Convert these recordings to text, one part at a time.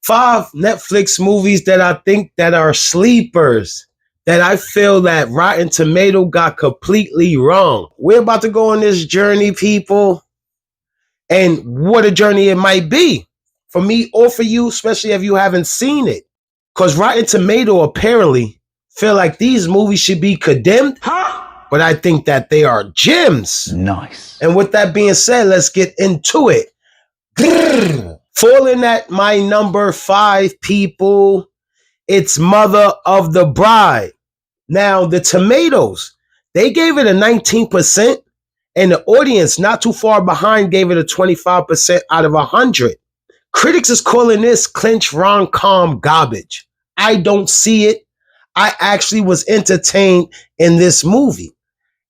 5 Netflix movies that I think that are sleepers, that I feel that Rotten Tomato got completely wrong. We're about to go on this journey, people, and what a journey it might be for me or for you, especially if you haven't seen it. Because Rotten Tomato apparently feel like these movies should be condemned, but I think that they are gems. Nice. And with that being said, let's get into it. Falling at my number 5, people, it's Mother of the Bride. Now, the tomatoes, they gave it a 19%, and the audience, not too far behind, gave it a 25% out of 100. Critics is calling this clinch rom-com garbage. I don't see it. I actually was entertained in this movie.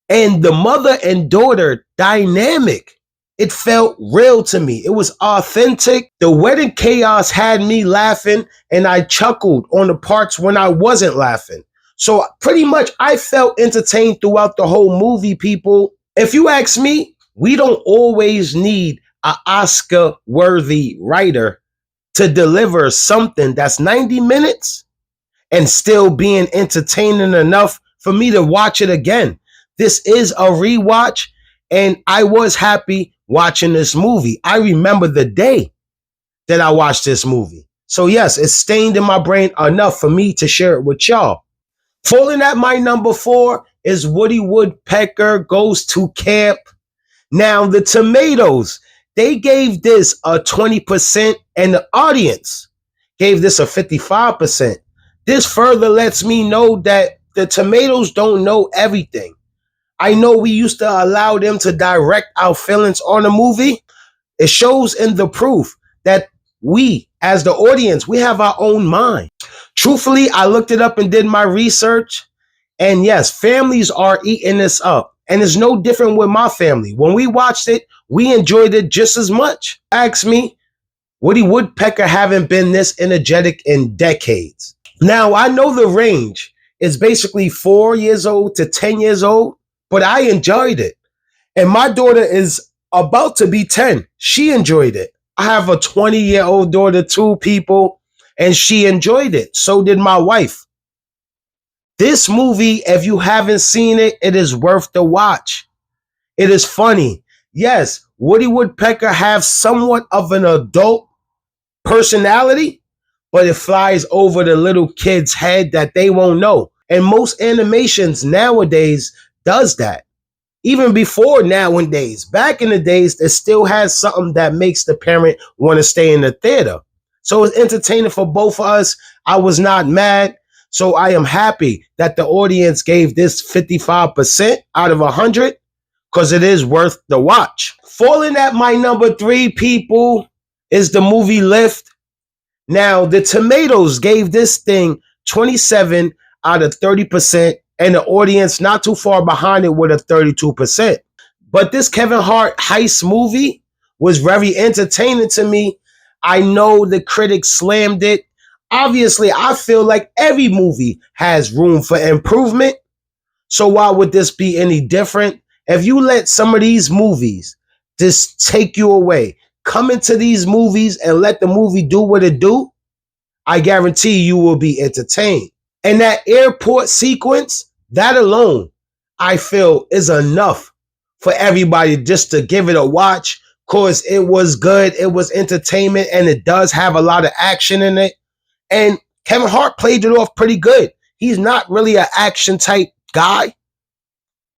And the mother and daughter dynamic, it felt real to me. It was authentic. The wedding chaos had me laughing, and I chuckled on the parts when I wasn't laughing. So pretty much I felt entertained throughout the whole movie, people. If you ask me, we don't always need an Oscar-worthy writer to deliver something that's 90 minutes and still being entertaining enough for me to watch it again. This is a rewatch, and I was happy watching this movie. I remember the day that I watched this movie. So yes, it's stained in my brain enough for me to share it with y'all. Falling at my number 4 is Woody Woodpecker Goes to Camp. Now, the tomatoes, they gave this a 20%, and the audience gave this a 55%. This further lets me know that the tomatoes don't know everything. I know we used to allow them to direct our feelings on a movie. It shows in the proof that we, as the audience, we have our own mind. Truthfully, I looked it up and did my research. And yes, families are eating this up. And it's no different with my family. When we watched it, we enjoyed it just as much. Ask me, Woody Woodpecker haven't been this energetic in decades. Now, I know the range is basically 4 years old to 10 years old, but I enjoyed it. And my daughter is about to be 10. She enjoyed it. I have a 20-year-old daughter too, people, and she enjoyed it. So did my wife. This movie, if you haven't seen it, it is worth the watch. It is funny. Yes, Woody Woodpecker has somewhat of an adult personality, but it flies over the little kid's head that they won't know. And most animations nowadays does that. Even before nowadays, back in the days, it still has something that makes the parent want to stay in the theater. So it's entertaining for both of us. I was not mad. So I am happy that the audience gave this 55% out of 100 because it is worth the watch. Falling at my number 3, people, is the movie Lift. Now, the tomatoes gave this thing 27 out of 30%, and the audience not too far behind it with a 32%. But this Kevin Hart heist movie was very entertaining to me. I know the critics slammed it. Obviously, I feel like every movie has room for improvement. So why would this be any different? If you let some of these movies just take you away, come into these movies and let the movie do what it do, I guarantee you will be entertained. And that airport sequence, that alone, I feel is enough for everybody just to give it a watch because it was good, it was entertainment, and it does have a lot of action in it. And Kevin Hart played it off pretty good. He's not really an action type guy,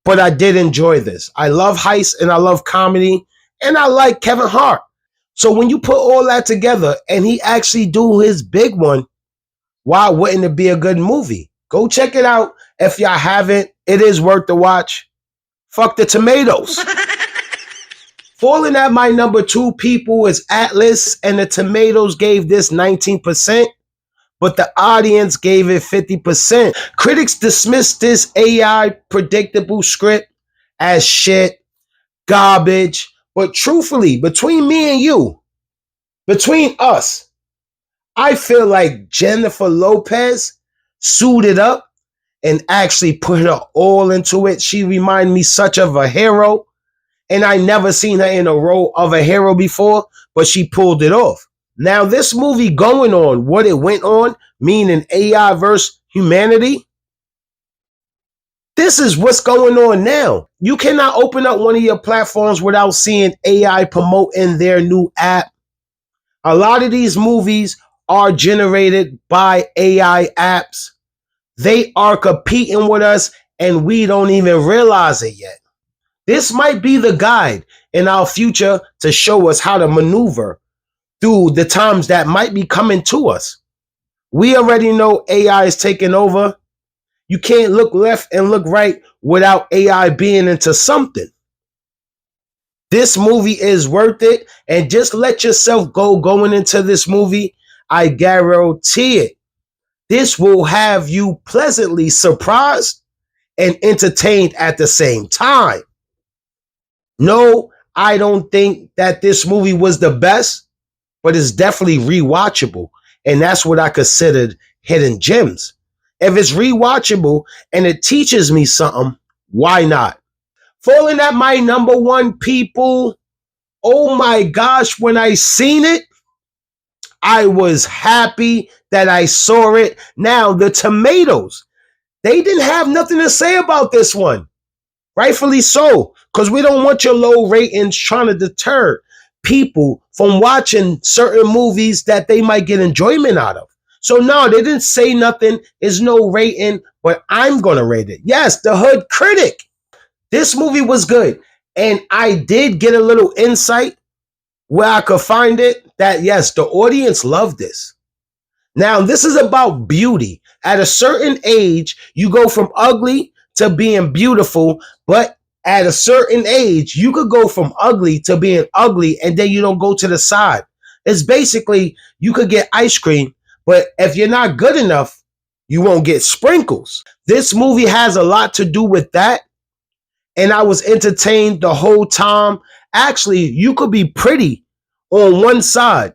but I did enjoy this. I love heist and I love comedy, and I like Kevin Hart. So when you put all that together and he actually do his big one, why wouldn't it be a good movie? Go check it out. If y'all haven't, it is worth the watch. Fuck the tomatoes. Falling at my number 2, people, is Atlas, and the tomatoes gave this 19%, but the audience gave it 50%. Critics dismissed this AI predictable script as shit, garbage, but truthfully, between me and you, between us, I feel like Jennifer Lopez suited up and actually put her all into it. She reminded me such of a hero, and I never seen her in a role of a hero before, but she pulled it off. Now, this movie going on, what it went on, meaning AI versus humanity, this is what's going on now. You cannot open up one of your platforms without seeing AI promoting their new app. A lot of these movies are generated by AI apps. They are competing with us and we don't even realize it yet. This might be the guide in our future to show us how to maneuver through the times that might be coming to us. We already know AI is taking over. You can't look left and look right without AI being into something. This movie is worth it, and just let yourself go going into this movie. I guarantee it. This will have you pleasantly surprised and entertained at the same time. No, I don't think that this movie was the best, but it's definitely rewatchable. And that's what I considered hidden gems. If it's rewatchable and it teaches me something, why not? Falling at my number one, people. Oh my gosh, when I seen it, I was happy that I saw it. Now, the tomatoes, they didn't have nothing to say about this one. Rightfully so, because we don't want your low ratings trying to deter people from watching certain movies that they might get enjoyment out of. So no, they didn't say nothing. There's no rating, but I'm going to rate it. Yes, The Hood Critic. This movie was good. And I did get a little insight where I could find it that, yes, the audience loved this. Now, this is about beauty. At a certain age, you go from ugly to being beautiful, but at a certain age, you could go from ugly to being ugly, and then you don't go to the side. It's basically, you could get ice cream, but if you're not good enough, you won't get sprinkles. This movie has a lot to do with that, and I was entertained the whole time. Actually, you could be pretty on one side,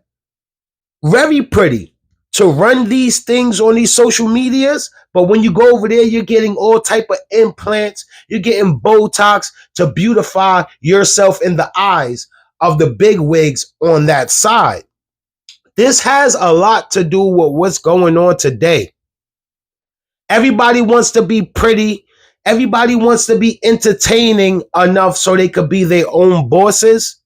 very pretty, to run these things on these social medias, but when you go over there, you're getting all type of implants, you're getting Botox to beautify yourself in the eyes of the big wigs on that side. This has a lot to do with what's going on today. Everybody wants to be pretty. Everybody wants to be entertaining enough so they could be their own bosses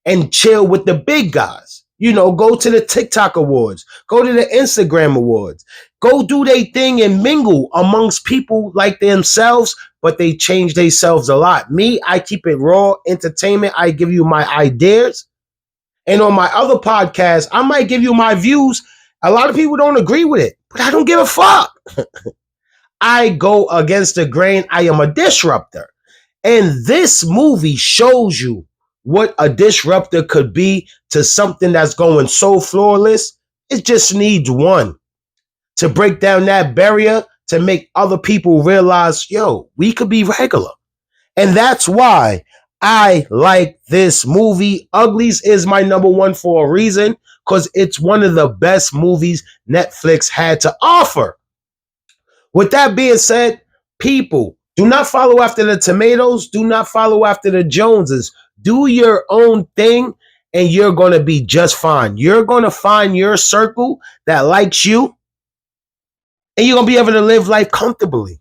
and chill with the big guys. You know, go to the TikTok awards, go to the Instagram awards, go do their thing and mingle amongst people like themselves, but they change themselves a lot. Me, I keep it raw entertainment. I give you my ideas. And on my other podcast, I might give you my views. A lot of people don't agree with it, but I don't give a fuck. I go against the grain. I am a disruptor. And this movie shows you what a disruptor could be to something that's going so flawless. It just needs one to break down that barrier to make other people realize, yo, we could be regular. And that's why I like this movie. Uglies is my number one for a reason, because it's one of the best movies Netflix had to offer. With that being said, people, do not follow after the tomatoes. Do not follow after the Joneses. Do your own thing and you're going to be just fine. You're going to find your circle that likes you and you're going to be able to live life comfortably.